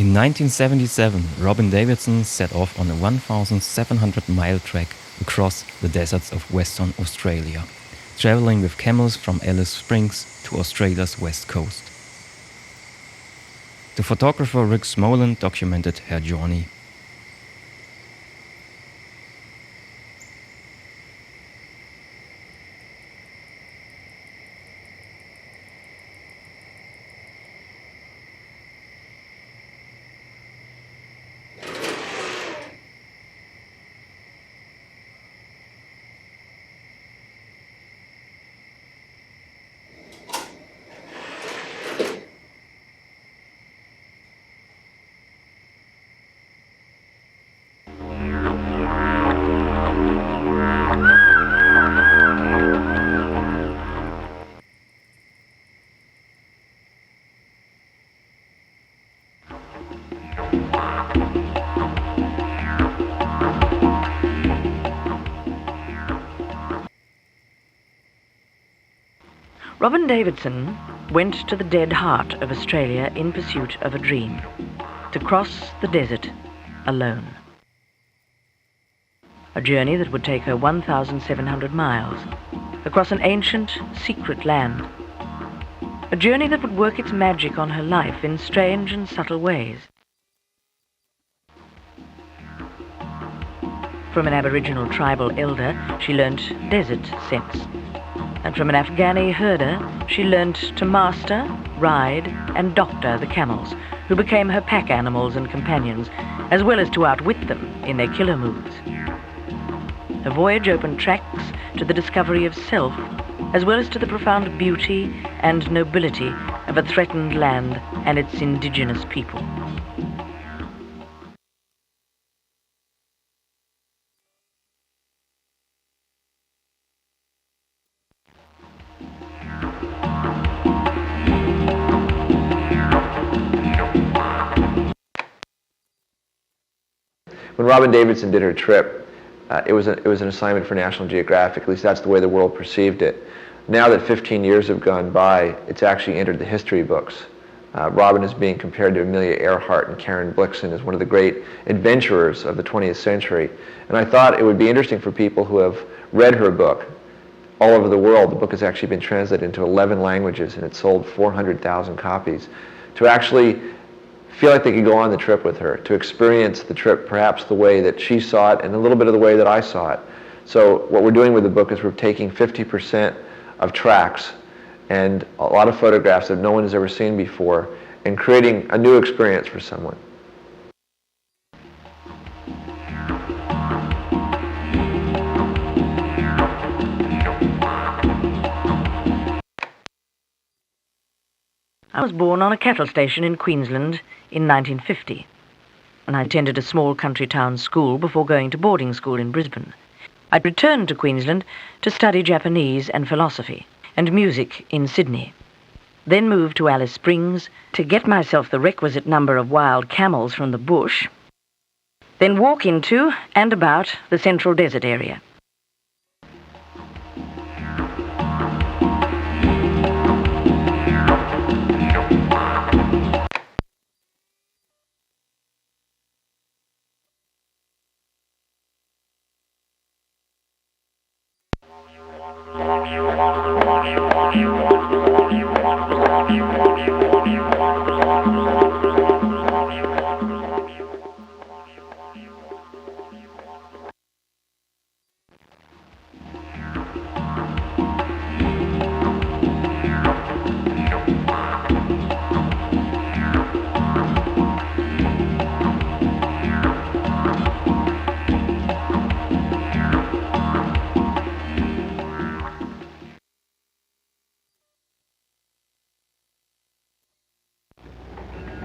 In 1977, Robyn Davidson set off on a 1,700-mile trek across the deserts of Western Australia, traveling with camels from Alice Springs to Australia's west coast. The photographer Rick Smolan documented her journey. Robyn Davidson went to the dead heart of Australia in pursuit of a dream, to cross the desert alone. A journey that would take her 1,700 miles across an ancient, secret land. A journey that would work its magic on her life in strange and subtle ways. From an Aboriginal tribal elder, she learnt desert sense. And from an Afghani herder, she learnt to master, ride, and doctor the camels, who became her pack animals and companions, as well as to outwit them in their killer moods. Her voyage opened tracks to the discovery of self, as well as to the profound beauty and nobility of a threatened land and its indigenous people. When Robyn Davidson did her trip, it was an assignment for National Geographic. At least that's the way the world perceived it. Now that 15 years have gone by, it's actually entered the history books. Robyn is being compared to Amelia Earhart and Karen Blixen as one of the great adventurers of the 20th century. And I thought it would be interesting for people who have read her book all over the world. The book has actually been translated into 11 languages and it's sold 400,000 copies. To actually feel like they could go on the trip with her, to experience the trip perhaps the way that she saw it and a little bit of the way that I saw it. So what we're doing with the book is we're taking 50% of tracks and a lot of photographs that no one has ever seen before and creating a new experience for someone. I was born on a cattle station in Queensland in 1950, and I attended a small country town school before going to boarding school in Brisbane. I'd returned to Queensland to study Japanese and philosophy and music in Sydney, then moved to Alice Springs to get myself the requisite number of wild camels from the bush, then walk into and about the central desert area.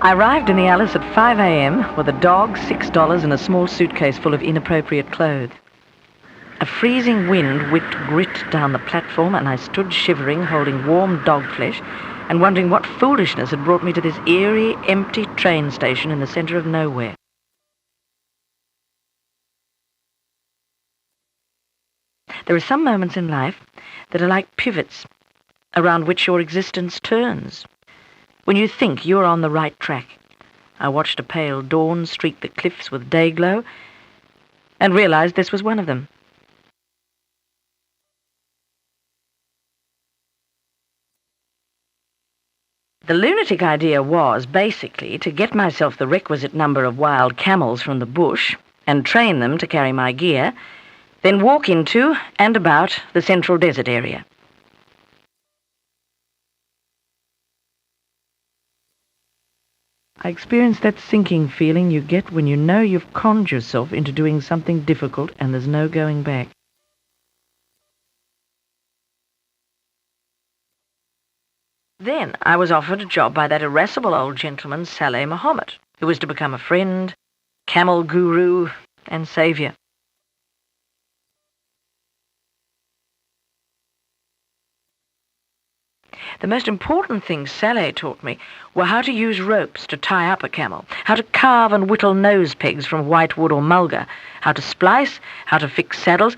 I arrived in the Alice at 5 a.m. with a dog, $6, and a small suitcase full of inappropriate clothes. A freezing wind whipped grit down the platform, and I stood shivering, holding warm dog flesh, and wondering what foolishness had brought me to this eerie, empty train station in the center of nowhere. There are some moments in life that are like pivots around which your existence turns. When you think you're on the right track, I watched a pale dawn streak the cliffs with day-glow and realized this was one of them. The lunatic idea was, basically, to get myself the requisite number of wild camels from the bush and train them to carry my gear, then walk into and about the central desert area. I experienced that sinking feeling you get when you know you've conned yourself into doing something difficult and there's no going back. Then I was offered a job by that irascible old gentleman, Saleh Muhammad, who was to become a friend, camel guru, and saviour. The most important things Saleh taught me were how to use ropes to tie up a camel, how to carve and whittle nose pegs from whitewood or mulga, how to splice, how to fix saddles.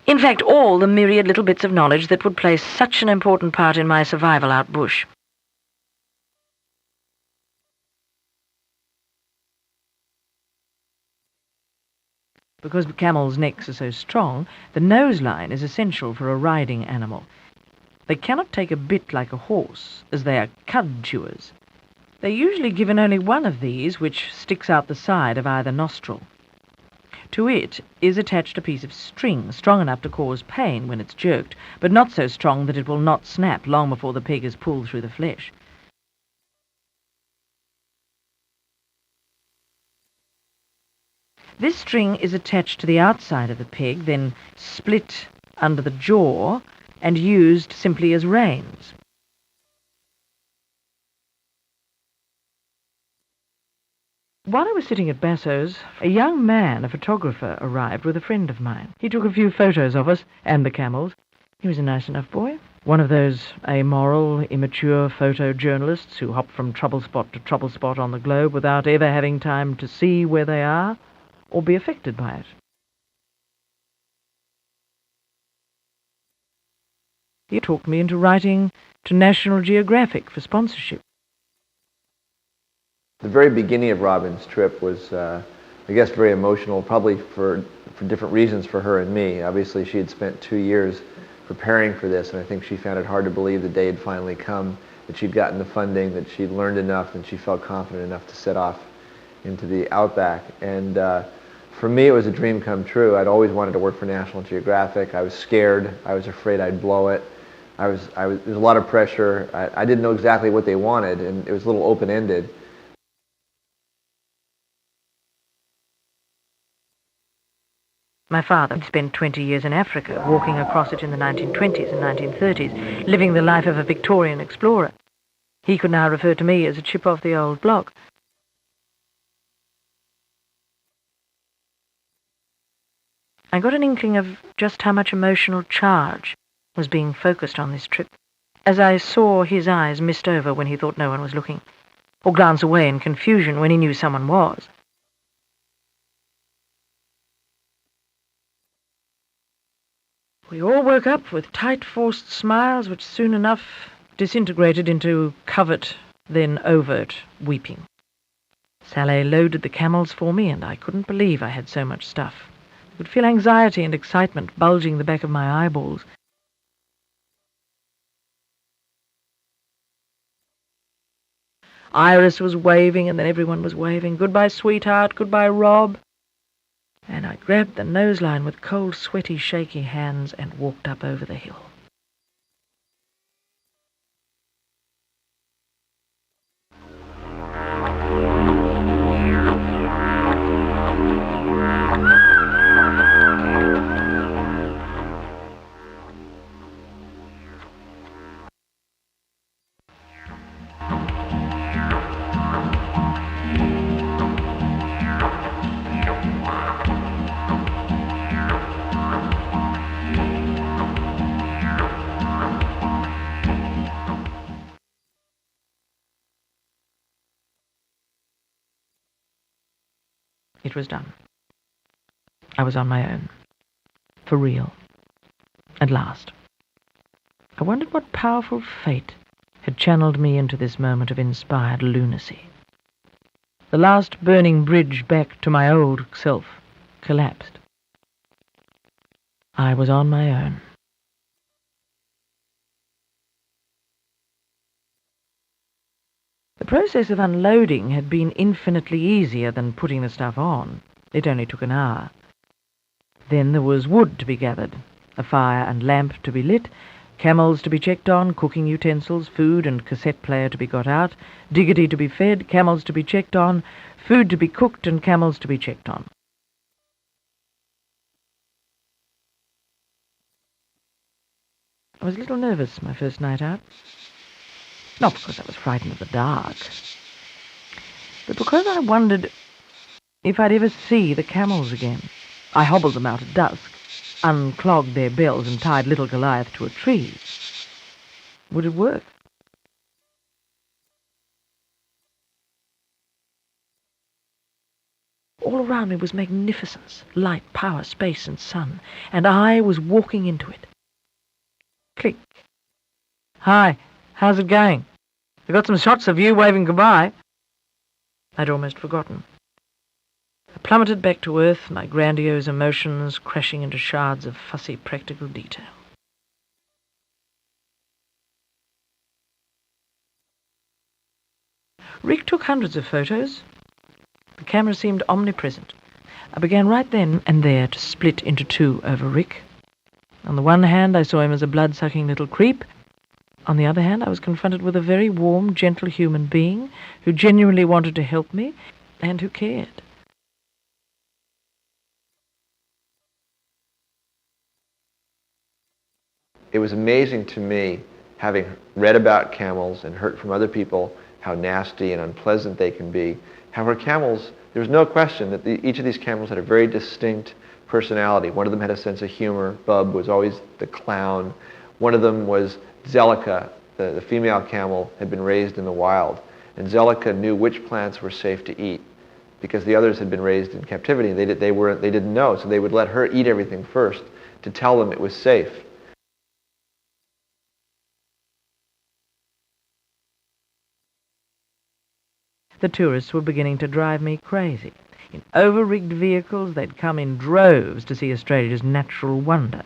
In fact, all the myriad little bits of knowledge that would play such an important part in my survival out bush. Because camels' necks are so strong, the nose line is essential for a riding animal. They cannot take a bit like a horse, as they are cud chewers. They're usually given only one of these, which sticks out the side of either nostril. To it is attached a piece of string strong enough to cause pain when it's jerked, but not so strong that it will not snap long before the pig is pulled through the flesh. This string is attached to the outside of the pig, then split under the jaw and used simply as reins. While I was sitting at Basso's, a young man, a photographer, arrived with a friend of mine. He took a few photos of us and the camels. He was a nice enough boy. One of those amoral, immature photojournalists who hop from trouble spot to trouble spot on the globe without ever having time to see where they are or be affected by it. He talked me into writing to National Geographic for sponsorship. The very beginning of Robyn's trip was, I guess, very emotional, probably for different reasons for her and me. Obviously, she had spent 2 years preparing for this, and I think she found it hard to believe the day had finally come, that she'd gotten the funding, that she'd learned enough, and she felt confident enough to set off into the outback. And for me, it was a dream come true. I'd always wanted to work for National Geographic. I was scared. I was afraid I'd blow it. There was a lot of pressure. I didn't know exactly what they wanted, and it was a little open-ended. My father had spent 20 years in Africa, walking across it in the 1920s and 1930s, living the life of a Victorian explorer. He could now refer to me as a chip off the old block. I got an inkling of just how much emotional charge was being focused on this trip, as I saw his eyes mist over when he thought no one was looking, or glance away in confusion when he knew someone was. We all woke up with tight, forced smiles, which soon enough disintegrated into covert, then overt weeping. Saleh loaded the camels for me, and I couldn't believe I had so much stuff. I could feel anxiety and excitement bulging the back of my eyeballs. Iris was waving, and then everyone was waving. Goodbye, sweetheart. Goodbye, Rob. And I grabbed the noseline with cold, sweaty, shaky hands and walked up over the hill. It was done. I was on my own. For real. At last. I wondered what powerful fate had channeled me into this moment of inspired lunacy. The last burning bridge back to my old self collapsed. I was on my own. The process of unloading had been infinitely easier than putting the stuff on. It only took an hour. Then there was wood to be gathered, a fire and lamp to be lit, camels to be checked on, cooking utensils, food and cassette player to be got out, diggity to be fed, camels to be checked on, food to be cooked and camels to be checked on. I was a little nervous my first night out. Not because I was frightened of the dark, but because I wondered if I'd ever see the camels again. I hobbled them out at dusk, unclogged their bells and tied little Goliath to a tree. Would it work? All around me was magnificence, light, power, space and sun, and I was walking into it. Click. Hi, how's it going? I got some shots of you waving goodbye. I'd almost forgotten. I plummeted back to earth, my grandiose emotions crashing into shards of fussy practical detail. Rick took hundreds of photos. The camera seemed omnipresent. I began right then and there to split into two over Rick. On the one hand, I saw him as a blood-sucking little creep. On the other hand, I was confronted with a very warm, gentle human being who genuinely wanted to help me and who cared. It was amazing to me, having read about camels and heard from other people how nasty and unpleasant they can be. However, camels, there was no question that each of these camels had a very distinct personality. One of them had a sense of humor. Bub was always the clown. One of them was Zellica, the female camel, had been raised in the wild. And Zellica knew which plants were safe to eat because the others had been raised in captivity. They didn't know, so they would let her eat everything first to tell them it was safe. The tourists were beginning to drive me crazy. In over-rigged vehicles, they'd come in droves to see Australia's natural wonder.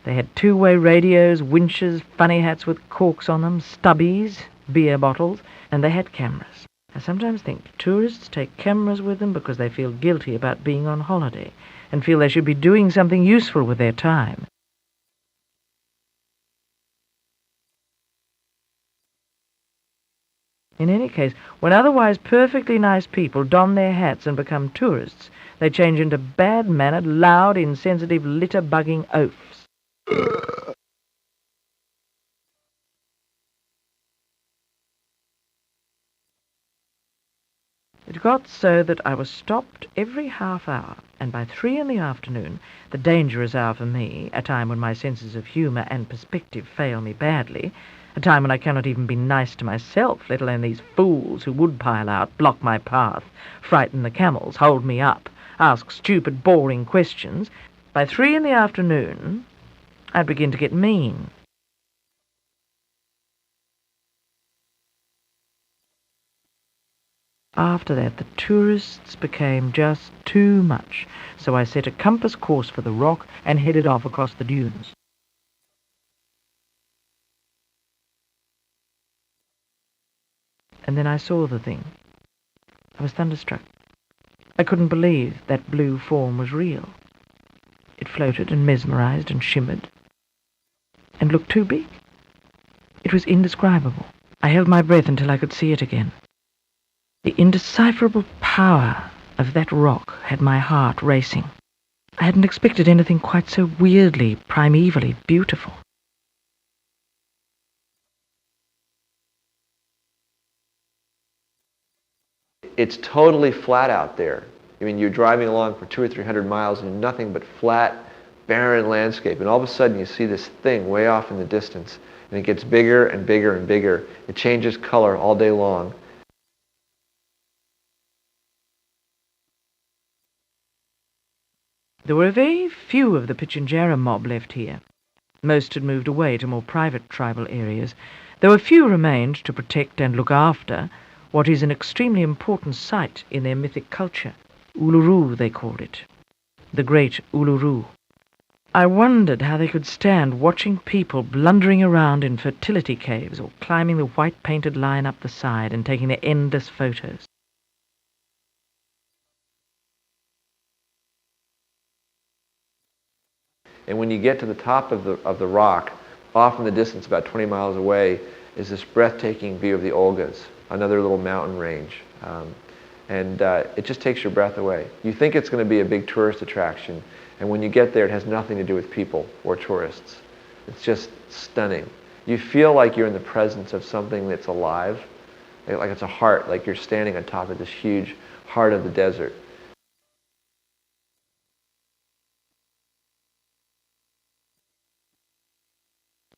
They had two-way radios, winches, funny hats with corks on them, stubbies, beer bottles, and they had cameras. I sometimes think tourists take cameras with them because they feel guilty about being on holiday and feel they should be doing something useful with their time. In any case, when otherwise perfectly nice people don their hats and become tourists, they change into bad-mannered, loud, insensitive, litter-bugging oafs. It got so that I was stopped every half hour, and by 3 in the afternoon, the dangerous hour for me, a time when my senses of humour and perspective fail me badly, a time when I cannot even be nice to myself, let alone these fools who would pile out, block my path, frighten the camels, hold me up, ask stupid, boring questions. By 3 in the afternoon, I'd begin to get mean. After that, the tourists became just too much, so I set a compass course for the rock and headed off across the dunes. And then I saw the thing. I was thunderstruck. I couldn't believe that blue form was real. It floated and mesmerized and shimmered and looked too big. It was indescribable. I held my breath until I could see it again. The indecipherable power of that rock had my heart racing. I hadn't expected anything quite so weirdly, primevally beautiful. It's totally flat out there. I mean, you're driving along for 200 or 300 miles and nothing but flat, barren landscape, and all of a sudden you see this thing way off in the distance, and it gets bigger and bigger and bigger. It changes color all day long. There were very few of the Pitjantjatjara mob left here. Most had moved away to more private tribal areas, though a few remained to protect and look after what is an extremely important site in their mythic culture. Uluru, they called it. The Great Uluru. I wondered how they could stand watching people blundering around in fertility caves or climbing the white-painted line up the side and taking their endless photos. And when you get to the top of the rock, off in the distance, about 20 miles away, is this breathtaking view of the Olgas, another little mountain range. It just takes your breath away. You think it's going to be a big tourist attraction, and when you get there, it has nothing to do with people or tourists. It's just stunning. You feel like you're in the presence of something that's alive, like it's a heart, like you're standing on top of this huge heart of the desert.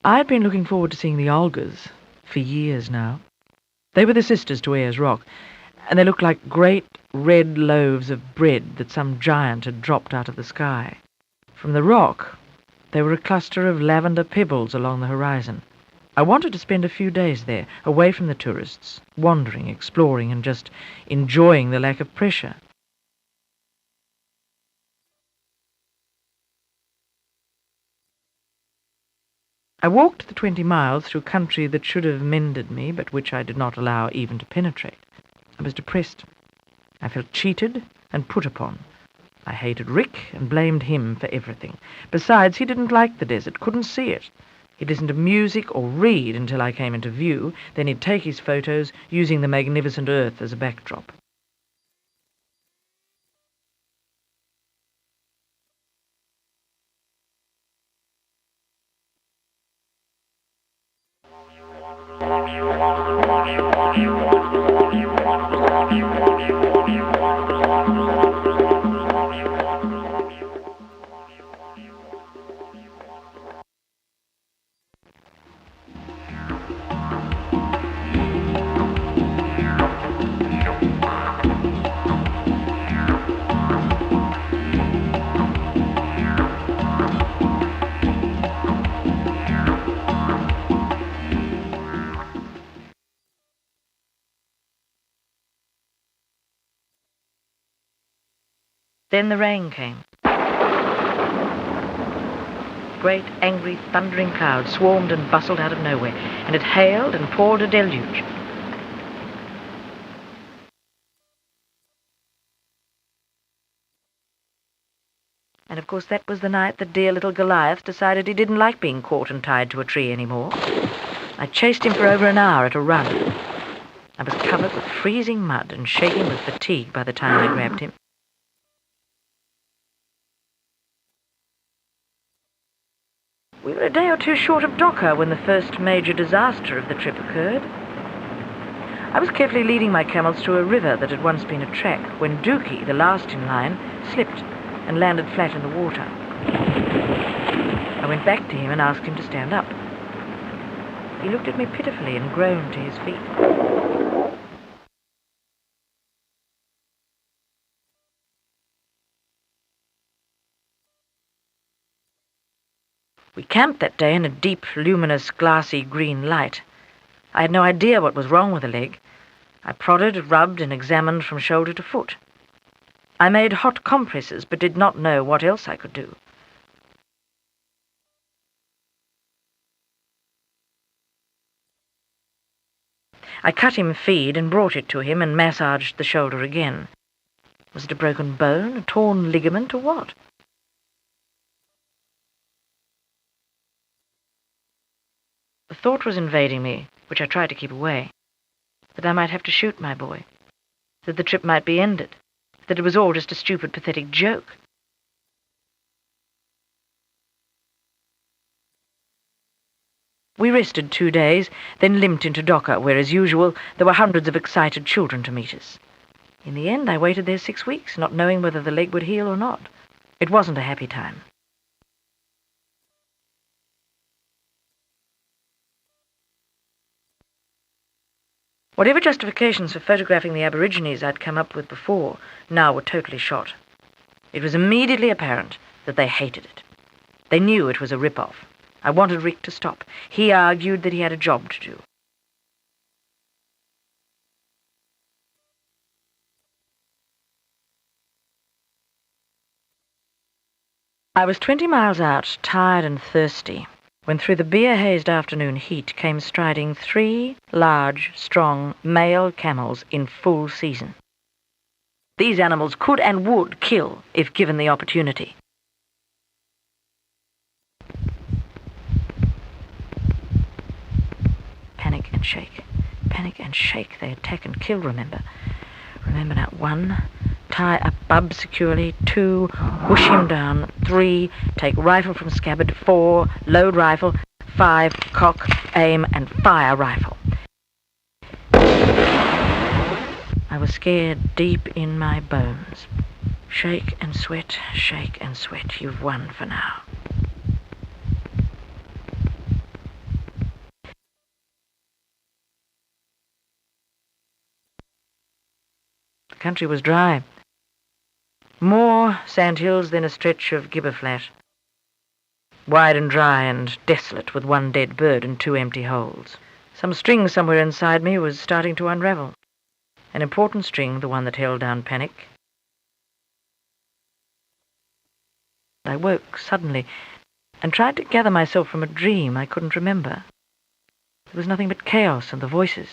I had been looking forward to seeing the Olgas for years now. They were the sisters to Ayers Rock, and they looked like great red loaves of bread that some giant had dropped out of the sky. From the rock, they were a cluster of lavender pebbles along the horizon. I wanted to spend a few days there, away from the tourists, wandering, exploring, and just enjoying the lack of pressure. I walked the 20 miles through country that should have mended me, but which I did not allow even to penetrate. I was depressed. I felt cheated and put upon. I hated Rick and blamed him for everything. Besides, he didn't like the desert, couldn't see it. He'd listen to music or read until I came into view, then he'd take his photos using the magnificent earth as a backdrop. Then the rain came. Great, angry, thundering clouds swarmed and bustled out of nowhere, and it hailed and poured a deluge. And of course that was the night that dear little Goliath decided he didn't like being caught and tied to a tree anymore. I chased him for over an hour at a run. I was covered with freezing mud and shaking with fatigue by the time I grabbed him. We were a day or two short of Docker when the first major disaster of the trip occurred. I was carefully leading my camels to a river that had once been a track when Dookie, the last in line, slipped and landed flat in the water. I went back to him and asked him to stand up. He looked at me pitifully and groaned to his feet. We camped that day in a deep, luminous, glassy green light. I had no idea what was wrong with the leg. I prodded, rubbed, and examined from shoulder to foot. I made hot compresses, but did not know what else I could do. I cut him feed and brought it to him and massaged the shoulder again. Was it a broken bone, a torn ligament, or what? The thought was invading me, which I tried to keep away, that I might have to shoot my boy, that the trip might be ended, that it was all just a stupid, pathetic joke. We rested 2 days, then limped into Docker, where, as usual, there were hundreds of excited children to meet us. In the end, I waited there 6 weeks, not knowing whether the leg would heal or not. It wasn't a happy time. Whatever justifications for photographing the Aborigines I'd come up with before now were totally shot. It was immediately apparent that they hated it. They knew it was a rip-off. I wanted Rick to stop. He argued that he had a job to do. I was 20 miles out, tired and thirsty, when through the beer-hazed afternoon heat came striding 3 large, strong, male camels in full season. These animals could and would kill if given the opportunity. Panic and shake. Panic and shake. They attack and kill, remember. Remember now. 1, tie up bub securely. 2, whoosh him down. 3, take rifle from scabbard. 4, load rifle. 5, cock, aim, and fire rifle. I was scared deep in my bones. Shake and sweat, shake and sweat. You've won for now. The country was dry. More sandhills than a stretch of gibberflat. Wide and dry and desolate, with 1 dead bird and 2 empty holes. Some string somewhere inside me was starting to unravel. An important string, the one that held down panic. I woke suddenly and tried to gather myself from a dream I couldn't remember. There was nothing but chaos and the voices.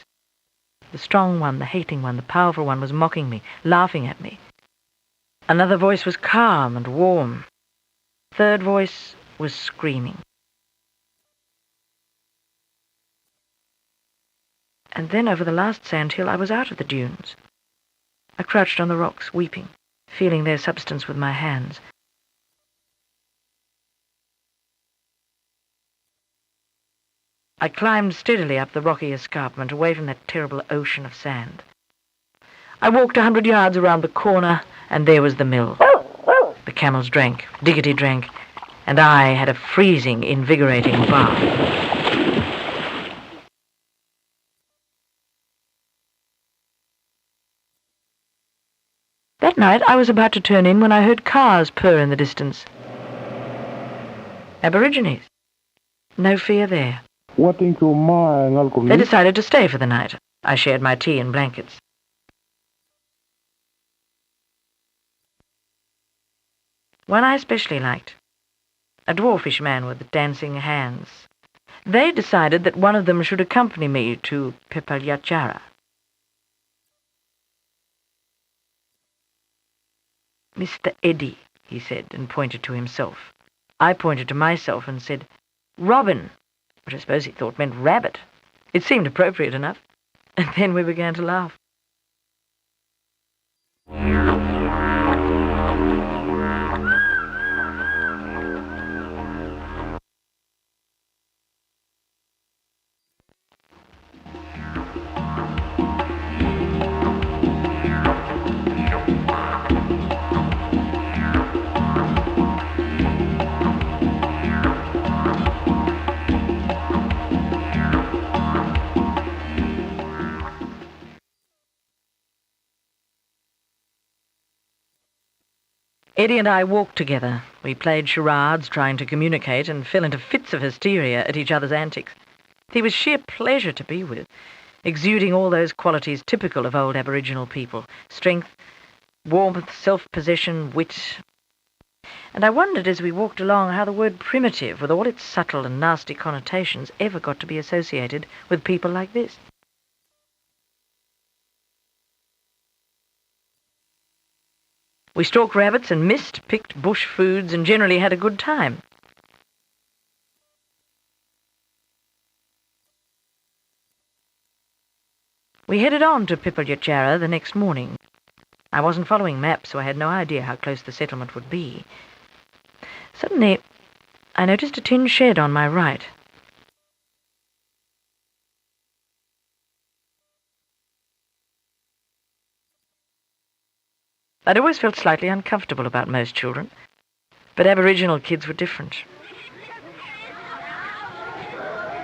The strong one, the hating one, the powerful one was mocking me, laughing at me. Another voice was calm and warm. Third voice was screaming. And then over the last sandhill I was out of the dunes. I crouched on the rocks, weeping, feeling their substance with my hands. I climbed steadily up the rocky escarpment, away from that terrible ocean of sand. I walked 100 yards around the corner, and there was the mill. The camels drank, Diggity drank, and I had a freezing, invigorating bath. That night I was about to turn in when I heard cars purr in the distance. Aborigines. No fear there. They decided to stay for the night. I shared my tea and blankets. One I especially liked. A dwarfish man with dancing hands. They decided that one of them should accompany me to Pepalyachara. Mr. Eddie, he said, and pointed to himself. I pointed to myself and said, Robyn, which I suppose he thought meant rabbit. It seemed appropriate enough. And then we began to laugh. Eddie and I walked together. We played charades, trying to communicate, and fell into fits of hysteria at each other's antics. He was sheer pleasure to be with, exuding all those qualities typical of old Aboriginal people: strength, warmth, self-possession, wit. And I wondered as we walked along how the word primitive, with all its subtle and nasty connotations, ever got to be associated with people like this. We stalked rabbits and missed, picked bush foods, and generally had a good time. We headed on to Pepalyachara the next morning. I wasn't following maps, so I had no idea how close the settlement would be. Suddenly, I noticed a tin shed on my right. I'd always felt slightly uncomfortable about most children, but Aboriginal kids were different.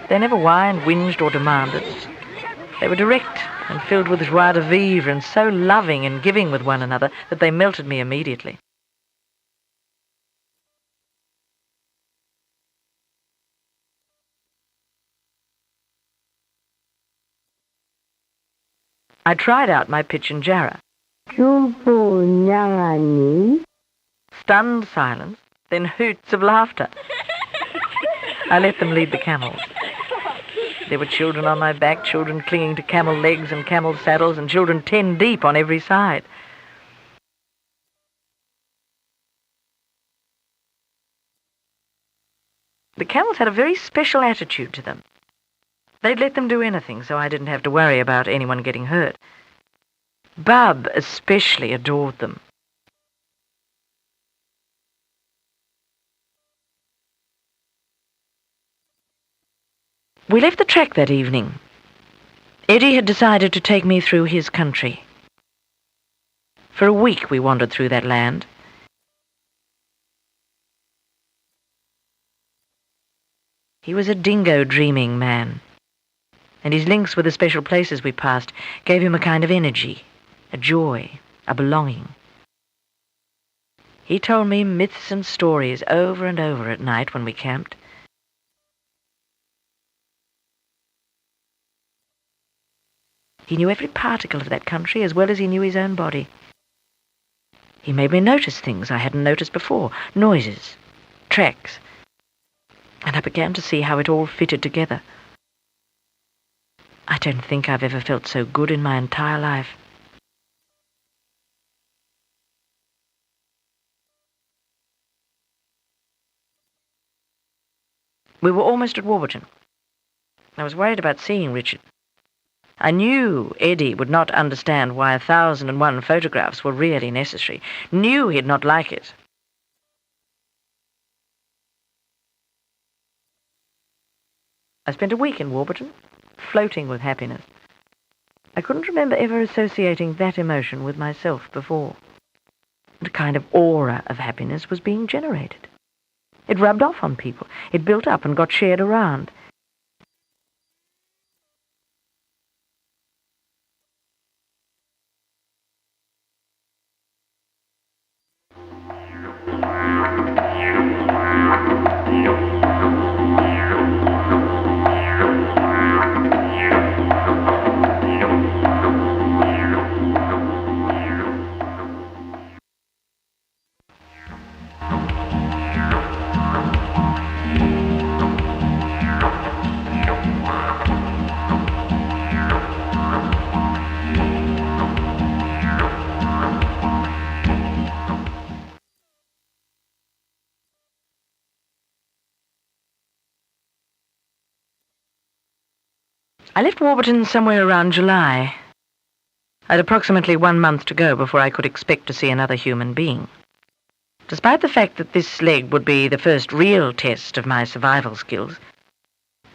They never whined, whinged, or demanded. They were direct and filled with joie de vivre and so loving and giving with one another that they melted me immediately. I tried out my pitch and jarrah. Stunned silence, then hoots of laughter. I let them lead the camels. There were children on my back, children clinging to camel legs and camel saddles, and children 10 deep on every side. The camels had a very special attitude to them. They'd let them do anything, so I didn't have to worry about anyone getting hurt. Bub especially adored them. We left the track that evening. Eddie had decided to take me through his country. For a week we wandered through that land. He was a dingo-dreaming man, and his links with the special places we passed gave him a kind of energy, a joy, a belonging. He told me myths and stories over and over at night when we camped. He knew every particle of that country as well as he knew his own body. He made me notice things I hadn't noticed before, noises, tracks, and I began to see how it all fitted together. I don't think I've ever felt so good in my entire life. We were almost at Warburton. I was worried about seeing Richard. I knew Eddie would not understand why 1,001 photographs were really necessary. Knew he'd not like it. I spent a week in Warburton, floating with happiness. I couldn't remember ever associating that emotion with myself before. A kind of aura of happiness was being generated. It rubbed off on people. It built up and got shared around. I left Warburton somewhere around July. I had approximately 1 month to go before I could expect to see another human being. Despite the fact that this leg would be the first real test of my survival skills,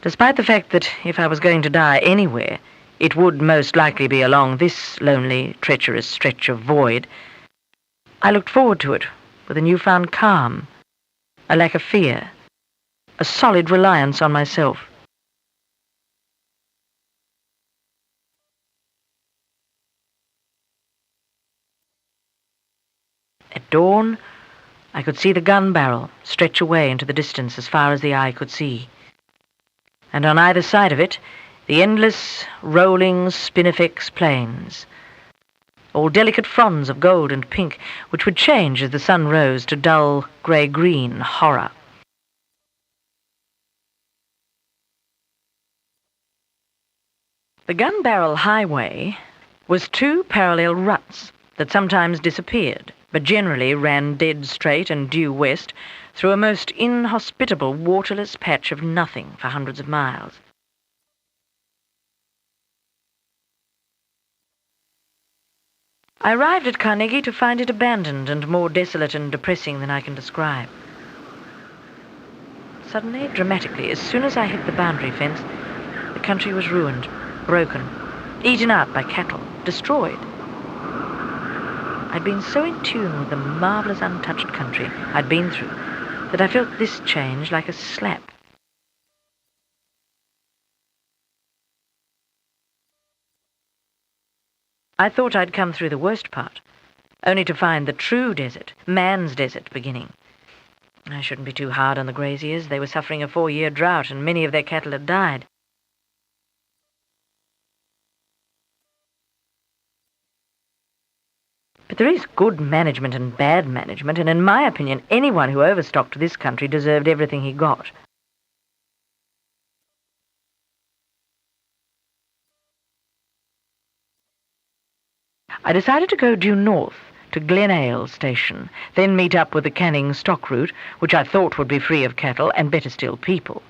despite the fact that if I was going to die anywhere, it would most likely be along this lonely, treacherous stretch of void, I looked forward to it with a newfound calm, a lack of fear, a solid reliance on myself. At dawn, I could see the gun barrel stretch away into the distance as far as the eye could see. And on either side of it, the endless, rolling spinifex plains, all delicate fronds of gold and pink, which would change as the sun rose to dull grey-green horror. The gun barrel highway was 2 parallel ruts that sometimes disappeared, but generally ran dead straight and due west through a most inhospitable, waterless patch of nothing for hundreds of miles. I arrived at Carnegie to find it abandoned and more desolate and depressing than I can describe. Suddenly, dramatically, as soon as I hit the boundary fence, the country was ruined, broken, eaten out by cattle, destroyed. I'd been so in tune with the marvelous untouched country I'd been through that I felt this change like a slap. I thought I'd come through the worst part, only to find the true desert, man's desert, beginning. I shouldn't be too hard on the graziers. They were suffering a 4-year drought, and many of their cattle had died. But there is good management and bad management, and in my opinion, anyone who overstocked this country deserved everything he got. I decided to go due north to Glenale Station, then meet up with the Canning stock route, which I thought would be free of cattle and, better still, people.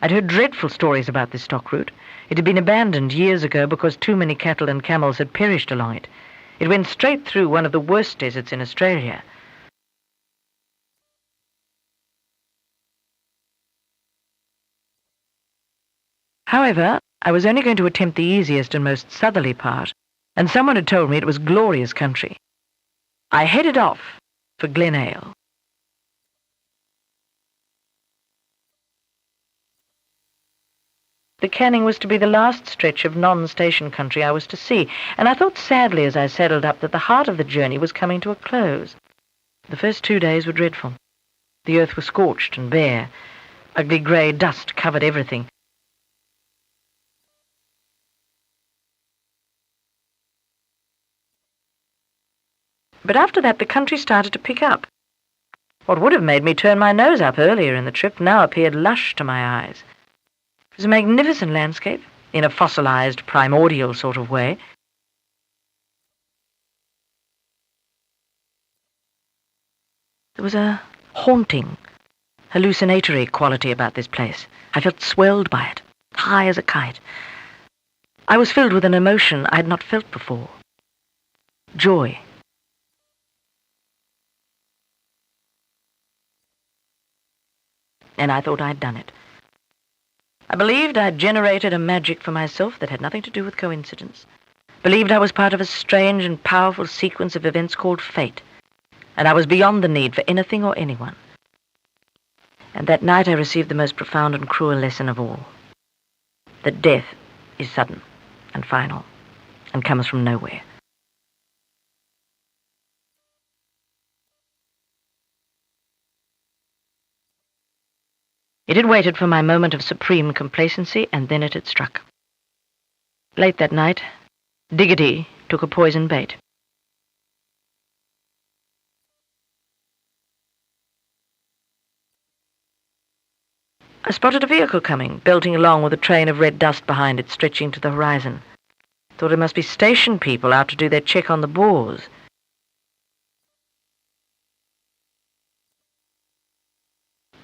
I'd heard dreadful stories about this stock route. It had been abandoned years ago because too many cattle and camels had perished along it. It went straight through one of the worst deserts in Australia. However, I was only going to attempt the easiest and most southerly part, and someone had told me it was glorious country. I headed off for Glenale. The Canning was to be the last stretch of non-station country I was to see, and I thought sadly as I saddled up that the heart of the journey was coming to a close. The first 2 days were dreadful. The earth was scorched and bare. Ugly grey dust covered everything. But after that, the country started to pick up. What would have made me turn my nose up earlier in the trip now appeared lush to my eyes. It was a magnificent landscape, in a fossilized, primordial sort of way. There was a haunting, hallucinatory quality about this place. I felt swelled by it, high as a kite. I was filled with an emotion I had not felt before. Joy. And I thought I'd done it. I believed I'd generated a magic for myself that had nothing to do with coincidence. Believed I was part of a strange and powerful sequence of events called fate, and I was beyond the need for anything or anyone. And that night I received the most profound and cruel lesson of all, that death is sudden and final and comes from nowhere. It had waited for my moment of supreme complacency, and then it had struck. Late that night, Diggity took a poison bait. I spotted a vehicle coming, belting along with a train of red dust behind it stretching to the horizon. Thought it must be station people out to do their check on the boars.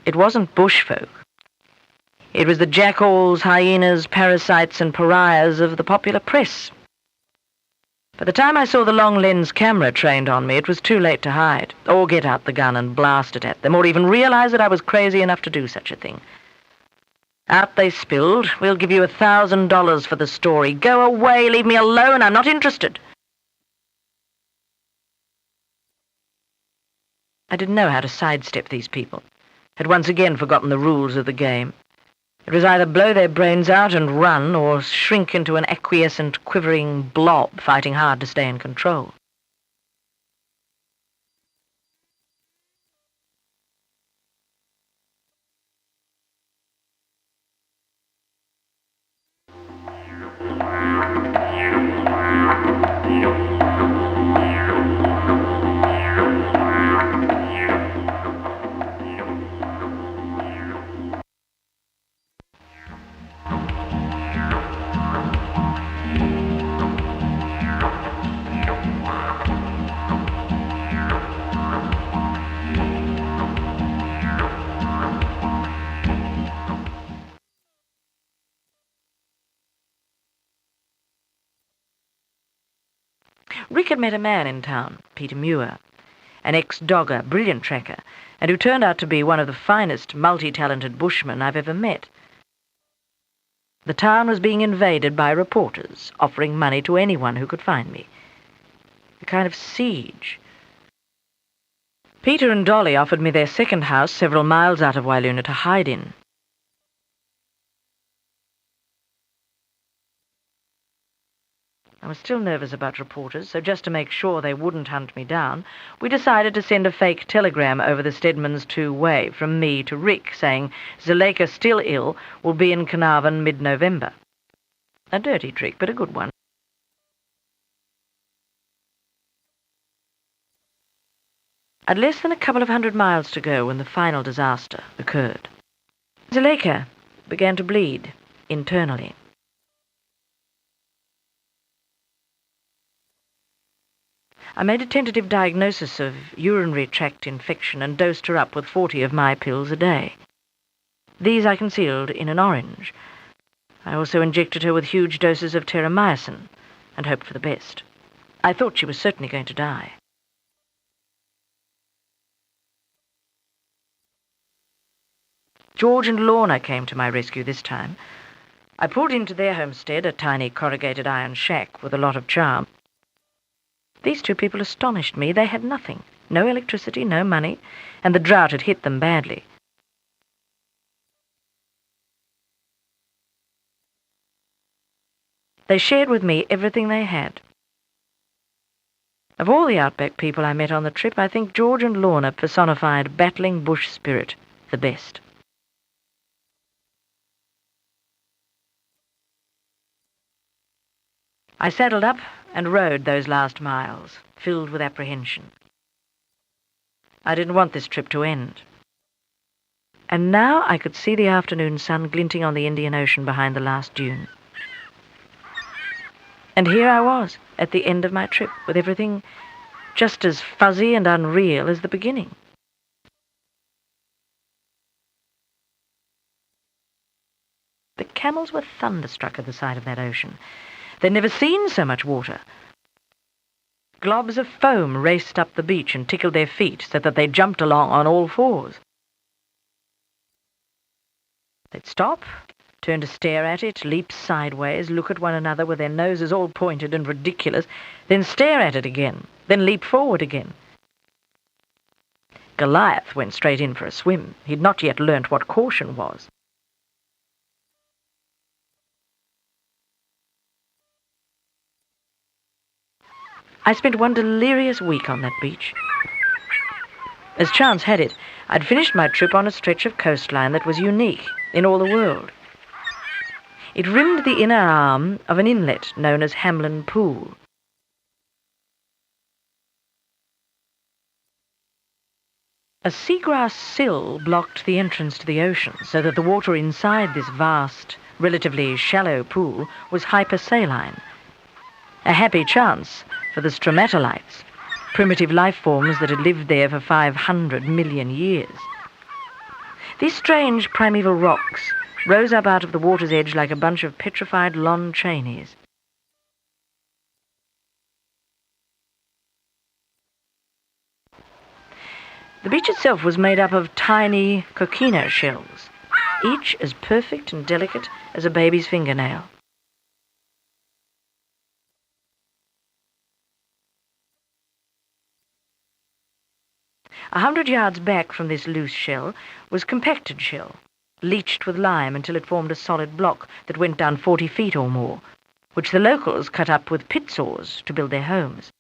It wasn't bushfolk. It was the jackals, hyenas, parasites, and pariahs of the popular press. By the time I saw the long-lens camera trained on me, it was too late to hide, or get out the gun and blast it at them, or even realize that I was crazy enough to do such a thing. Out they spilled. "We'll give you $1,000 for the story. Go away, leave me alone, I'm not interested." I didn't know how to sidestep these people. Had once again forgotten the rules of the game. It was either blow their brains out and run, or shrink into an acquiescent, quivering blob, fighting hard to stay in control. Rick had met a man in town, Peter Muir, an ex-dogger, brilliant tracker, and who turned out to be one of the finest, multi-talented bushmen I've ever met. The town was being invaded by reporters, offering money to anyone who could find me. A kind of siege. Peter and Dolly offered me their second house several miles out of Wailuna to hide in. I was still nervous about reporters, so just to make sure they wouldn't hunt me down, we decided to send a fake telegram over the Stedman's two-way from me to Rick saying Zuleika, still ill, will be in Carnarvon mid-November. A dirty trick, but a good one. I'd less than a couple of 100 miles to go when the final disaster occurred. Zuleika began to bleed internally. I made a tentative diagnosis of urinary tract infection and dosed her up with 40 of my pills a day. These I concealed in an orange. I also injected her with huge doses of terramycin and hoped for the best. I thought she was certainly going to die. George and Lorna came to my rescue this time. I pulled into their homestead, a tiny corrugated iron shack with a lot of charm. These two people astonished me. They had nothing. No electricity, no money, and the drought had hit them badly. They shared with me everything they had. Of all the outback people I met on the trip, I think George and Lorna personified battling bush spirit the best. I saddled up and rode those last miles, filled with apprehension. I didn't want this trip to end. And now I could see the afternoon sun glinting on the Indian Ocean behind the last dune. And here I was, at the end of my trip, with everything just as fuzzy and unreal as the beginning. The camels were thunderstruck at the sight of that ocean. They'd never seen so much water. Globs of foam raced up the beach and tickled their feet so that they jumped along on all fours. They'd stop, turn to stare at it, leap sideways, look at one another with their noses all pointed and ridiculous, then stare at it again, then leap forward again. Goliath went straight in for a swim. He'd not yet learnt what caution was. I spent one delirious week on that beach. As chance had it, I'd finished my trip on a stretch of coastline that was unique in all the world. It rimmed the inner arm of an inlet known as Hamlin Pool. A seagrass sill blocked the entrance to the ocean so that the water inside this vast, relatively shallow pool was hypersaline. A happy chance for the stromatolites, primitive life forms that had lived there for 500 million years. These strange primeval rocks rose up out of the water's edge like a bunch of petrified Lon Chaneys. The beach itself was made up of tiny coquina shells, each as perfect and delicate as a baby's fingernail. 100 yards back from this loose shell was compacted shell, leached with lime until it formed a solid block that went down 40 feet or more, which the locals cut up with pit saws to build their homes.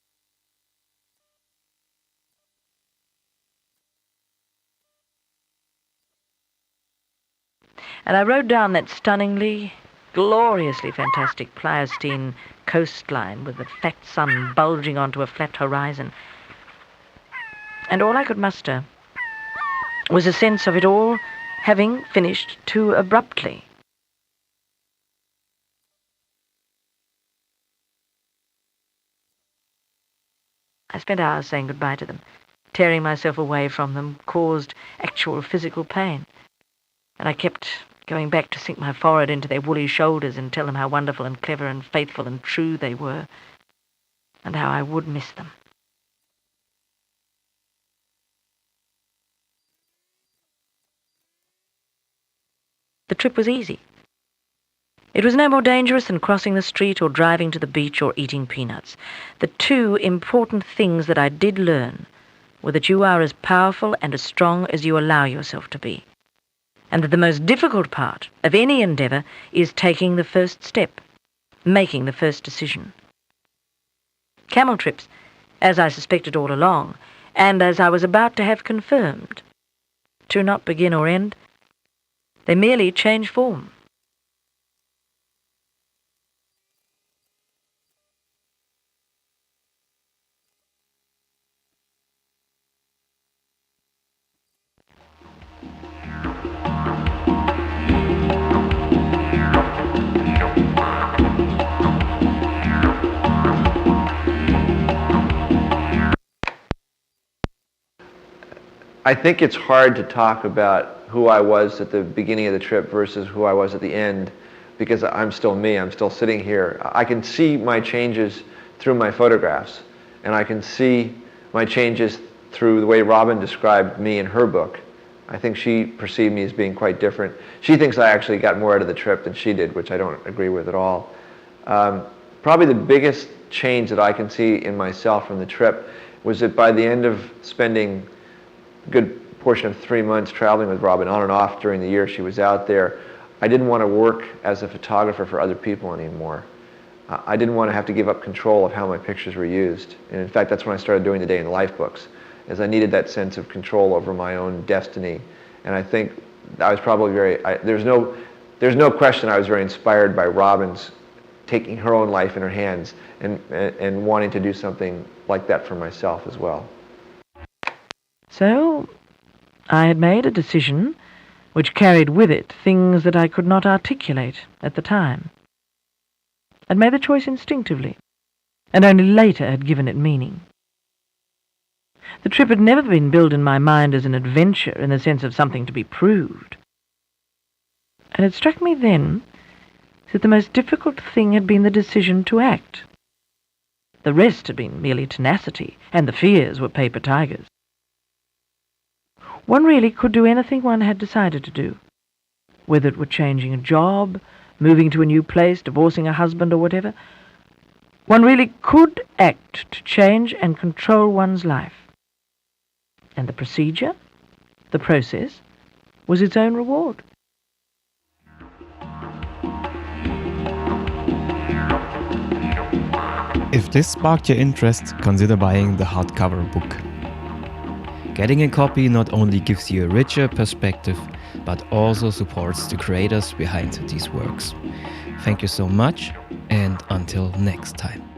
And I rode down that stunningly, gloriously fantastic Pliocene coastline with the fat sun bulging onto a flat horizon. And all I could muster was a sense of it all having finished too abruptly. I spent hours saying goodbye to them. Tearing myself away from them caused actual physical pain. And I kept going back to sink my forehead into their woolly shoulders and tell them how wonderful and clever and faithful and true they were, and how I would miss them. The trip was easy. It was no more dangerous than crossing the street or driving to the beach or eating peanuts. The two important things that I did learn were that you are as powerful and as strong as you allow yourself to be, and that the most difficult part of any endeavor is taking the first step, making the first decision. Camel trips, as I suspected all along, and as I was about to have confirmed, do not begin or end. They merely change form. I think it's hard to talk about who I was at the beginning of the trip versus who I was at the end, because I'm still me. I'm still sitting here. I can see my changes through my photographs, and I can see my changes through the way Robyn described me in her book. I think she perceived me as being quite different. She thinks I actually got more out of the trip than she did, which I don't agree with at all. Probably the biggest change that I can see in myself from the trip was that by the end of spending a good portion of 3 months traveling with Robyn on and off during the year she was out there, I didn't want to work as a photographer for other people anymore. I didn't want to have to give up control of how my pictures were used. And in fact, that's when I started doing the day in the life books, as I needed that sense of control over my own destiny. And I think I was probably there's no question I was very inspired by Robyn's taking her own life in her hands and wanting to do something like that for myself as well. So I had made a decision which carried with it things that I could not articulate at the time. I'd made the choice instinctively, and only later had given it meaning. The trip had never been built in my mind as an adventure in the sense of something to be proved. And it struck me then that the most difficult thing had been the decision to act. The rest had been merely tenacity, and the fears were paper tigers. One really could do anything one had decided to do, whether it were changing a job, moving to a new place, divorcing a husband, or whatever. One really could act to change and control one's life. And the procedure, the process, was its own reward. If this sparked your interest, consider buying the hardcover book. Getting a copy not only gives you a richer perspective, but also supports the creators behind these works. Thank you so much, and until next time.